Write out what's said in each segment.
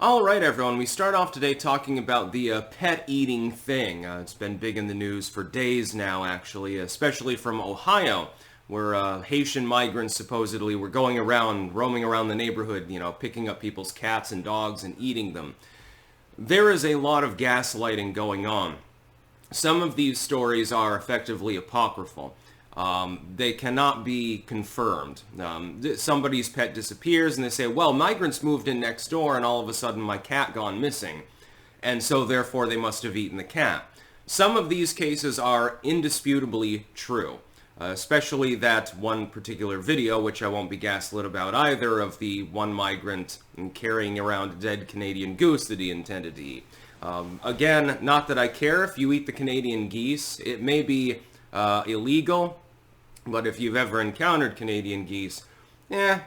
Alright everyone, we start off today talking about the pet eating thing. It's been big in the news for days now actually, especially from Ohio, where Haitian migrants supposedly were going around, roaming around the neighborhood, picking up people's cats and dogs and eating them. There is a lot of gaslighting going on. Some of these stories are effectively apocryphal. They cannot be confirmed. Somebody's pet disappears and they say, well, migrants moved in next door and all of a sudden my cat gone missing. And so therefore they must have eaten the cat. Some of these cases are indisputably true. Especially that one particular video, which I won't be gaslit about either, of the one migrant carrying around a dead Canadian goose that he intended to eat. Again, not that I care if you eat the Canadian geese. It may be illegal, but if you've ever encountered Canadian geese,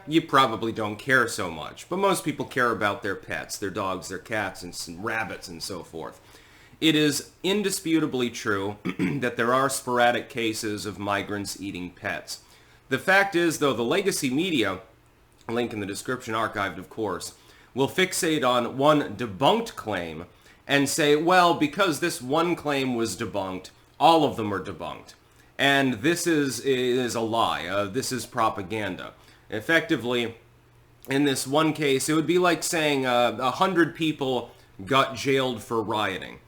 you probably don't care so much. But most people care about their pets, their dogs, their cats, and some rabbits, and so forth. It is indisputably true that there are sporadic cases of migrants eating pets. The fact is, though, the legacy media, link in the description, archived of course, will fixate on one debunked claim and say, well, because this one claim was debunked, all of them are debunked. And this is a lie. This is propaganda. Effectively, in this one case, it would be like saying 100 people got jailed for rioting.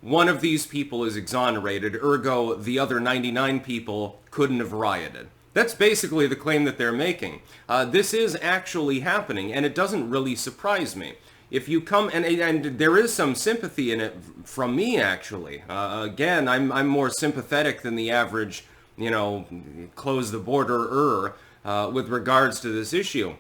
One of these people is exonerated, ergo the other 99 people couldn't have rioted. That's basically the claim that they're making. This is actually happening, and it doesn't really surprise me. If you come, and there is some sympathy in it from me, actually. Again, I'm more sympathetic than the average, close the border with regards to this issue.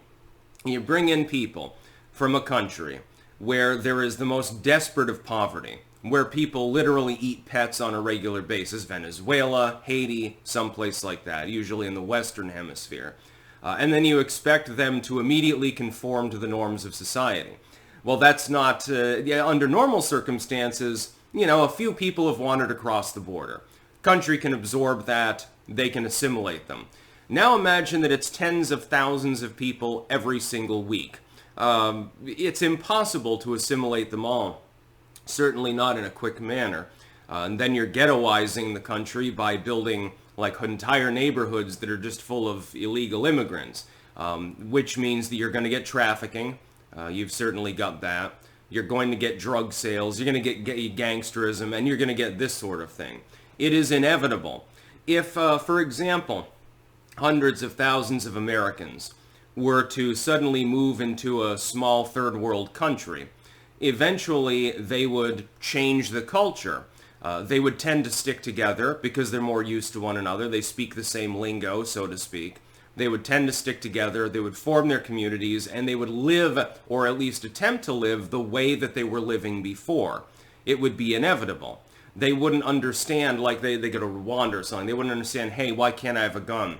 You bring in people from a country where there is the most desperate of poverty, where people literally eat pets on a regular basis, Venezuela, Haiti, someplace like that, usually in the Western Hemisphere. And then you expect them to immediately conform to the norms of society. Well, that's not, under normal circumstances, a few people have wandered across the border. Country can absorb that, they can assimilate them. Now imagine that it's tens of thousands of people every single week. It's impossible to assimilate them all. Certainly not in a quick manner. And then you're ghettoizing the country by building like entire neighborhoods that are just full of illegal immigrants, which means that you're going to get trafficking. You've certainly got that. You're going to get drug sales. You're going to get gangsterism, and you're going to get this sort of thing. It is inevitable. If, for example, hundreds of thousands of Americans were to suddenly move into a small third world country, eventually they would change the culture. They would tend to stick together because they're more used to one another. They speak the same lingo, so to speak. They would tend to stick together, they would form their communities, and they would live, or at least attempt to live, the way that they were living before. It would be inevitable. They wouldn't understand, like they go to Rwanda or something, they wouldn't understand, hey, why can't I have a gun?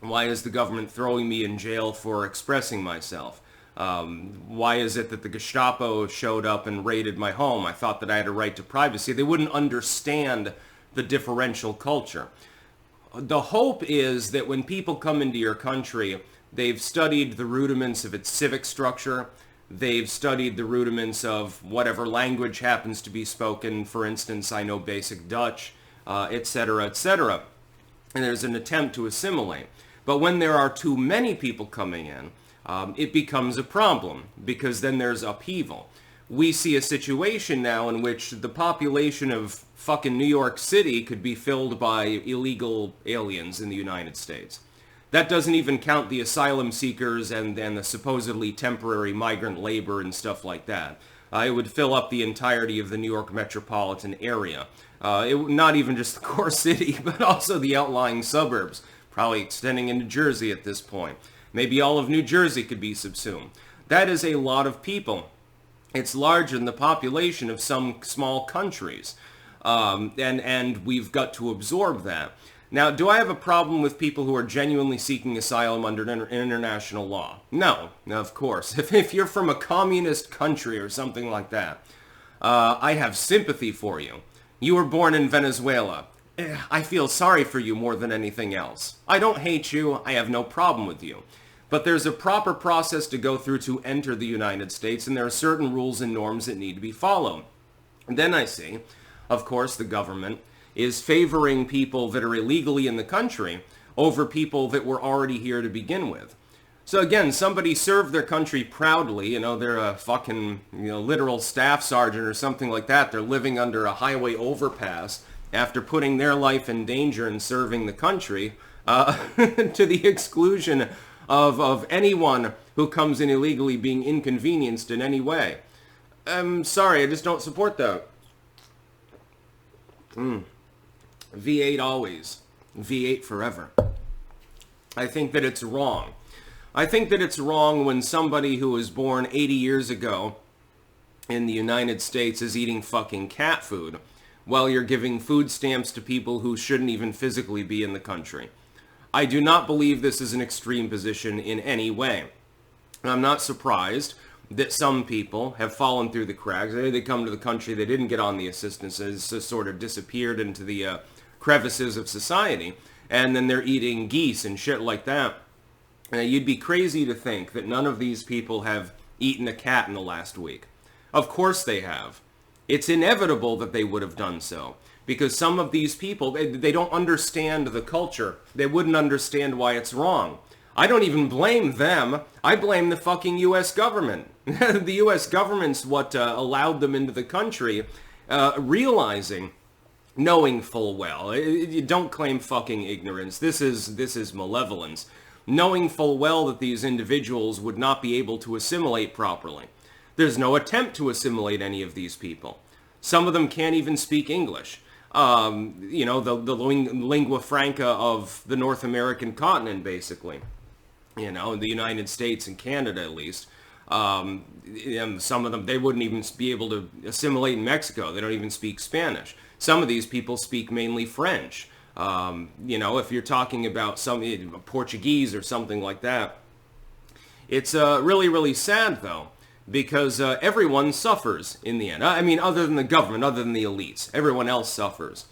Why is the government throwing me in jail for expressing myself? Why is it that the Gestapo showed up and raided my home? I thought that I had a right to privacy. They wouldn't understand the differential culture. The hope is that when people come into your country, they've studied the rudiments of its civic structure, they've studied the rudiments of whatever language happens to be spoken. For instance, I know basic Dutch, etc., etc. And there's an attempt to assimilate. But when there are too many people coming in, it becomes a problem, because then there's upheaval. We see a situation now in which the population of fucking New York City could be filled by illegal aliens in the United States. That doesn't even count the asylum seekers and the supposedly temporary migrant labor and stuff like that. It would fill up the entirety of the New York metropolitan area. Not even just the core city, but also the outlying suburbs, probably extending into Jersey at this point. Maybe all of New Jersey could be subsumed. That is a lot of people. It's larger than the population of some small countries. And we've got to absorb that. Now, do I have a problem with people who are genuinely seeking asylum under international law? No, of course. If you're from a communist country or something like that, I have sympathy for you. You were born in Venezuela. I feel sorry for you more than anything else. I don't hate you. I have no problem with you. But there's a proper process to go through to enter the United States, and there are certain rules and norms that need to be followed. And then I see, of course, the government is favoring people that are illegally in the country over people that were already here to begin with. So again, somebody served their country proudly, they're a fucking, literal staff sergeant or something like that. They're living under a highway overpass after putting their life in danger and serving the country, to the exclusion of anyone who comes in illegally being inconvenienced in any way. I'm sorry, I just don't support that. V8 always. V8 forever. I think that it's wrong. I think that it's wrong when somebody who was born 80 years ago in the United States is eating fucking cat food while you're giving food stamps to people who shouldn't even physically be in the country. I do not believe this is an extreme position in any way. I'm not surprised that some people have fallen through the cracks. They come to the country, they didn't get on the assistance, it's just sort of disappeared into the crevices of society, and then they're eating geese and shit like that. You'd be crazy to think that none of these people have eaten a cat in the last week. Of course they have. It's inevitable that they would have done so, because some of these people, they don't understand the culture. They wouldn't understand why it's wrong. I don't even blame them. I blame the fucking U.S. government. The U.S. government's what allowed them into the country, realizing, knowing full well. You don't claim fucking ignorance. This is malevolence. Knowing full well that these individuals would not be able to assimilate properly. There's no attempt to assimilate any of these people. Some of them can't even speak English. The lingua franca of the North American continent, basically. In the United States and Canada, at least. And some of them, they wouldn't even be able to assimilate in Mexico. They don't even speak Spanish. Some of these people speak mainly French. If you're talking about some Portuguese or something like that. It's really, really sad, though, because everyone suffers in the end. I mean, other than the government, other than the elites. Everyone else suffers.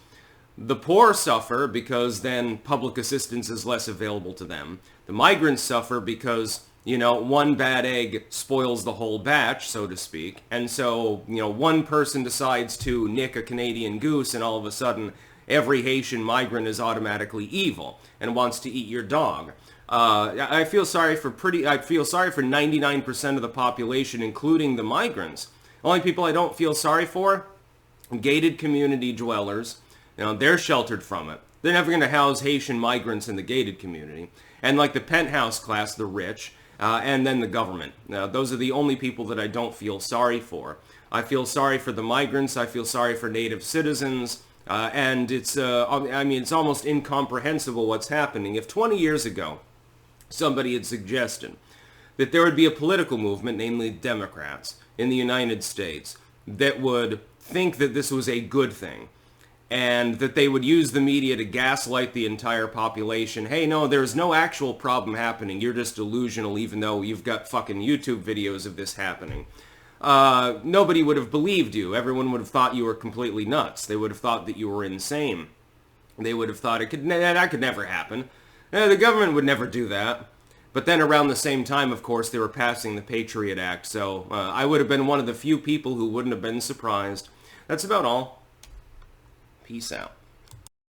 The poor suffer because then public assistance is less available to them. The migrants suffer because, one bad egg spoils the whole batch, so to speak. And so, one person decides to nick a Canadian goose and all of a sudden every Haitian migrant is automatically evil and wants to eat your dog. I feel sorry for 99% of the population, including the migrants. Only people I don't feel sorry for, gated community dwellers. They're sheltered from it. They're never going to house Haitian migrants in the gated community. And like the penthouse class, the rich, and then the government. Those are the only people that I don't feel sorry for. I feel sorry for the migrants. I feel sorry for native citizens. And it's almost incomprehensible what's happening. If 20 years ago, somebody had suggested that there would be a political movement, namely Democrats, in the United States, that would think that this was a good thing, and that they would use the media to gaslight the entire population. Hey, no, there's no actual problem happening. You're just delusional, even though you've got fucking YouTube videos of this happening. Nobody would have believed you. Everyone would have thought you were completely nuts. They would have thought that you were insane. They would have thought that could never happen. The government would never do that. But then around the same time, of course, they were passing the Patriot Act, so I would have been one of the few people who wouldn't have been surprised. That's about all. Peace out.